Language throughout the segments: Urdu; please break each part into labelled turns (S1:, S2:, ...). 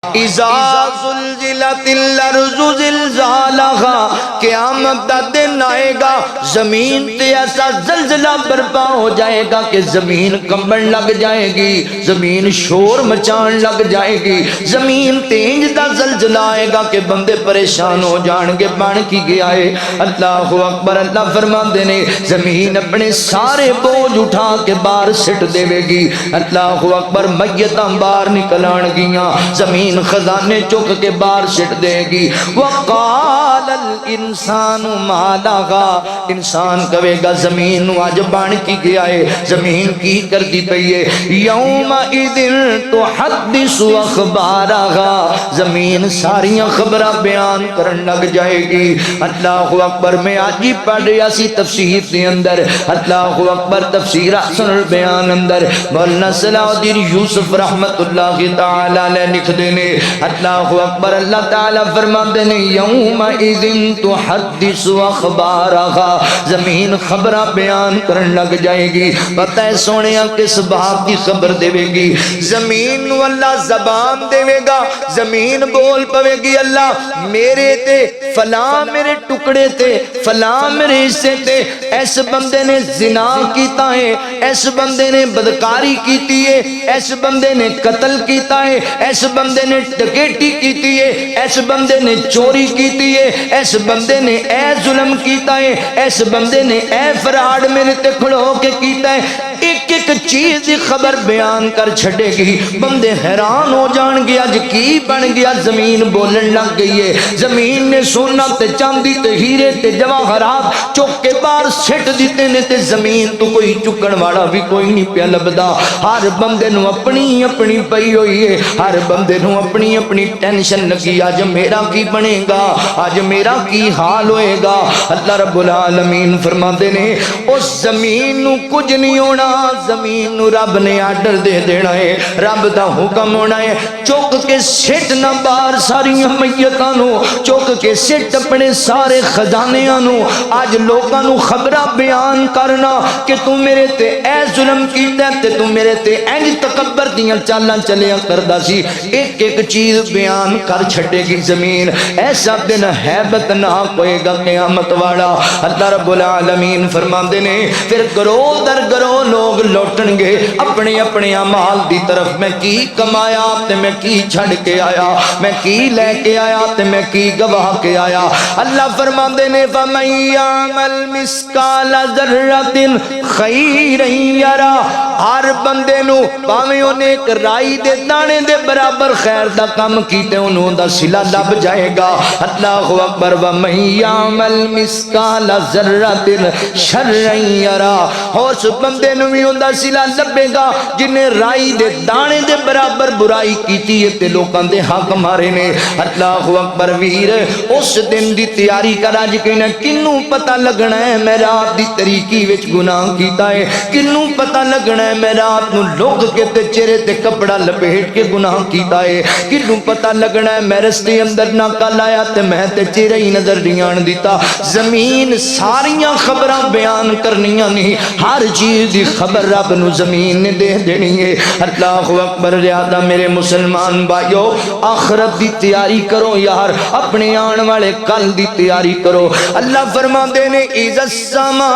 S1: اذا زلزلت الارض زلزالها قیامت دا دن آئے گا زمین تے ایسا زلزلہ برپا ہو جائے گا کہ زمین کمبن لگ جائے گی، زمین شور مچان لگ جائے گی، زمین تینج دا زلزلہ آئے گا کہ بندے پریشان ہو جان گے بن کی گیا ہے۔ اللہ اکبر، اللہ فرما دینے زمین اپنے سارے بوجھ اٹھا کے باہر سٹ دے گی۔ اللہ اکبر، میتاں باہر نکل آن گیاں، زمین خزانے چک کے باہر سٹ دے گی۔ وقال الانسان ما لہا، انسان کہے گا زمین نو اج بن کی گیا ہے، زمین کی کر دی پئی ہے۔ یومئذ تحدث اخبارہا، زمین ساریاں خبراں بیان کرن لگ جائے گی۔ اللہ اکبر، میں آج ہی پڑھ رہا سی تفسیر دے اندر، اللہ اکبر، تفسیر احسن البیان اندر مولانا صلاح الدین یوسف رحمت اللہ تعالی علیہ لکھ دینے، اللہ اکبر، اللہ تعالی فرما دینے یومئذ تحدث اخبارہا، زمین خبراں بیان کرن لگ جائے گی۔ پتہ ہے سونیا کس بات کی خبر دے گی؟ زمین نو اللہ زبان دے گا، زمین بول پوے گی اللہ میرے تے فلاں میرے ٹکڑے تے فلاں میرے حصے تے اس بندے نے زنا کیتا ہے، اس بندے نے بدکاری کیتی ہے، اس بندے نے قتل کیتا ہے، اس بندے نے ڈکیٹی کیتی ہے، اس بندے نے چوری کیتی ہے، اس بندے نے اے ظلم کیتا ہے، اس بندے نے اے فراڈ میرے تے کھڑو کے کیتا ہے۔ ایک ایک چیز دی خبر بیان کر چھڑے گی، بندے حیران ہو جان گے اج کی بن گیا، زمین بولن لگ گئی ہے۔ زمین نے سونا تے چاندی تے ہیرے تے جواہرات چک کے باہر سٹ دیتے نے تے زمین تو کوئی چکن والا بھی کوئی نہیں پیا لبدا۔ ہر بندے نو اپنی اپنی پئی ہوئی ہے، ہر بندے نو اپنی اپنی ٹینشن لگی، اج میرا کی بنے گا، اج میرا کی حال ہوئے گا۔ اللہ رب العالمین فرماندے نے اس زمین نو کچھ نہیں ہونا، زمین نو رب نے آرڈر دے دینا ہے، رب دا حکم ہونا ہے چک کے سٹ نہ باہر ساری میتاں نو، چک کے سٹ اپنے سارے خزانیاں نو۔ آج لوگاں نو خبراں بیان کرنا کہ تو میرے تے اے ظلم کیتا تے تو میرے تے انج تکبر دیاں چالاں چلیا کردا سی، ایک ایک چیز بیان کر چھڈے گی زمین۔ ایسا دن ہیبت ناک ہوئے گا قیامت والا۔ اللہ رب العالمین فرماندے نے پھر گروہ در گروہ لوگ لوٹن گے اپنے اپنے اعمال دی طرف، میں کی کمایا تے میں کی چھڑ کے آیا، میں کی لے کے آیا تے میں کی گواہ کے آیا۔ اللہ فرماندے نے فَمَن يَعْمَلْ مِثْقَالَ ذَرَّةٍ خَيْرًا يَرَهُ، ہر بندے نو بھاویں اونے ایک رائی دے دانے دے برابر خیر دا کم کیتے انہوں دا صلہ لب جائے گا۔ اللہ اکبر، وَمَن يَعْمَلْ مِثْقَالَ ذَرَّةٍ شَرًّا يَرَهُ، اس بندے نو بھی اوندا صلہ لبے گا جنہیں رائی دے دانے دے برابر برائی کیتی ہے تے لوکاں دے حق مارے نے۔ اللہ اکبر، ویر اس دن دی تیاری کر، اج کہنا کنوں پتہ لگنا ہے میں رات دی طریقی وچ گناہ کیتا ہے، کنوں پتہ لگنا ہے میں رات نو لوگ کے تے چہرے تے کپڑا لپیٹ کے گناہ کیتا ہے، کنوں پتہ لگنا ہے میں رستے اندر ناکا لایا تے میں تے چہرہ ہی نظر نہیں آن دیتا۔ زمین ساریاں خبراں بیان کرنیاں نہیں، ہر چیز دی خبر رب نو زمین نے دے دینی ہے۔ اللہ اکبر، لہذا میرے مسلمان بھائیو آخرت دی تیاری کرو یار، اپنے آن والے کل دی تیاری کرو۔ اللہ فرماندے نے اذا السماء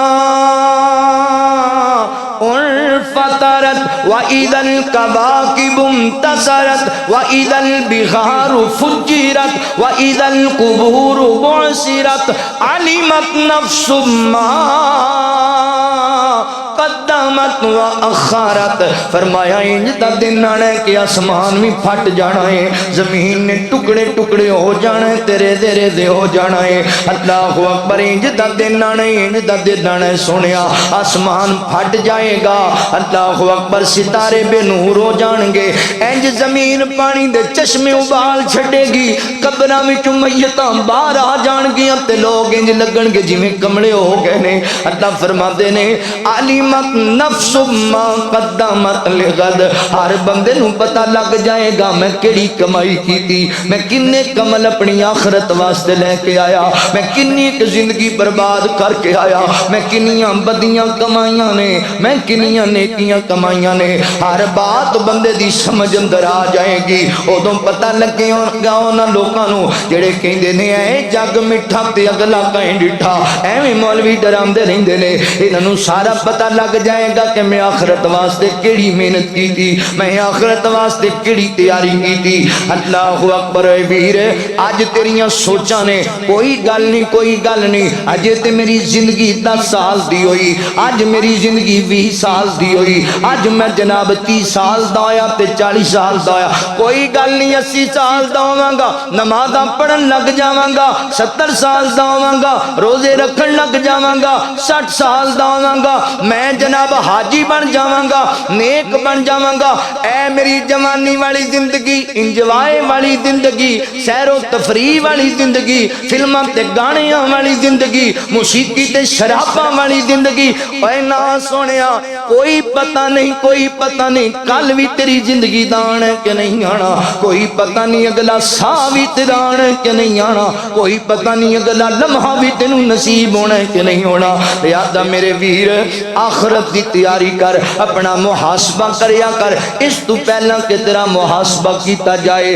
S1: انفطرت واذا الكواكب انتثرت واذا البحار فجرت واذا القبور بعثرت علمت نفس ما قدمت و اخرت۔ فرمایا انج دا دن آنا ہے کہ آسمان بھی پھٹ جانا ہے، زمین نے ٹکڑے ٹکڑے ہو جانا ہے، تیرے دے دے ہو جانا ہے۔ اللہ اکبر، انج دا دن آنا ہے، انج دا دن آنا ہے سونیا، آسمان پھٹ جائے گا۔ اللہ اکبر، ستارے بے نور ہو جان گے، انج زمین پانی دے چشمے ابال چھڑے گی، قبراں وچوں میتاں باہر آ جان گیاں تے لوگ انج لگن گے جویں کمڑے ہو گئے نے۔ اللہ فرماندے نے عالم علمت نفس ما قدمت لغد، ہر بندے نو پتہ لگ جائے گا میں کیڑی کمائی کیتی، میں کنے کمل اپنی آخرت واسطے لے کے آیا، میں کنی ایک زندگی برباد کر کے آیا، میں کنیاں بدیاں کمائیاں نے، میں کنیاں نیکیاں کمائیاں نے، ہر بات بندے دی سمجھ اندر آ جائے گی۔ ادوں پتہ لگے گا انہاں لوکاں نو جڑے کہندے نے اے جگ میٹھا تے اگلا کہیں ڈٹھا، ایویں مولوی ڈراندے رہندے نے، انہاں نو سارا پتہ لگ جائے گا کہ میں آخرت واسطے کیڑی محنت کیتی، میں آخرت واسطے کیڑی تیاری کیتی۔ اللہ اکبر اے ویر، اج تیریاں سوچاں نے کوئی گل نہیں، کوئی گل نہیں، اجے تے میری زندگی 10 سال دی ہوئی، اج میری زندگی 20 سال دی ہوئی، اج میں جناب 30 سال دا ہویا تے 40 سال دا ہویا، کوئی گل نہیں 80 سال دا ہوواں گا، نمازاں پڑھن لگ جاواں گا، 70 سال دا ہوواں گا، روزے رکھن لگ جاواں گا، 60 سال دا ہوواں گا، میں جناب حاجی بن جاواں گا، نیک بن جاواں گا۔ اے میری جوانی والی زندگی، انجوائے والی زندگی، سیر و تفریح والی زندگی، فلماں تے گانیاں والی زندگی، موسیقی تے شراباں والی زندگی، اے نا سونیا کوئی پتہ نہیں، کوئی پتہ نہیں کل بھی تیری زندگی دان ہے کہ نہیں آنا، کوئی پتہ نہیں اگلا سا بھی تیرا آنا ہے کہ نہیں آنا، کوئی پتہ نہیں اگلا لمحہ بھی تینوں نصیب ہونا ہے کہ نہیں ہونا۔ لہذا میرے ویر آخرت دی تیاری کر، اپنا محاسبہ کریا کر، اس تو پہلا کہ تیرا محاسبہ کیتا جائے۔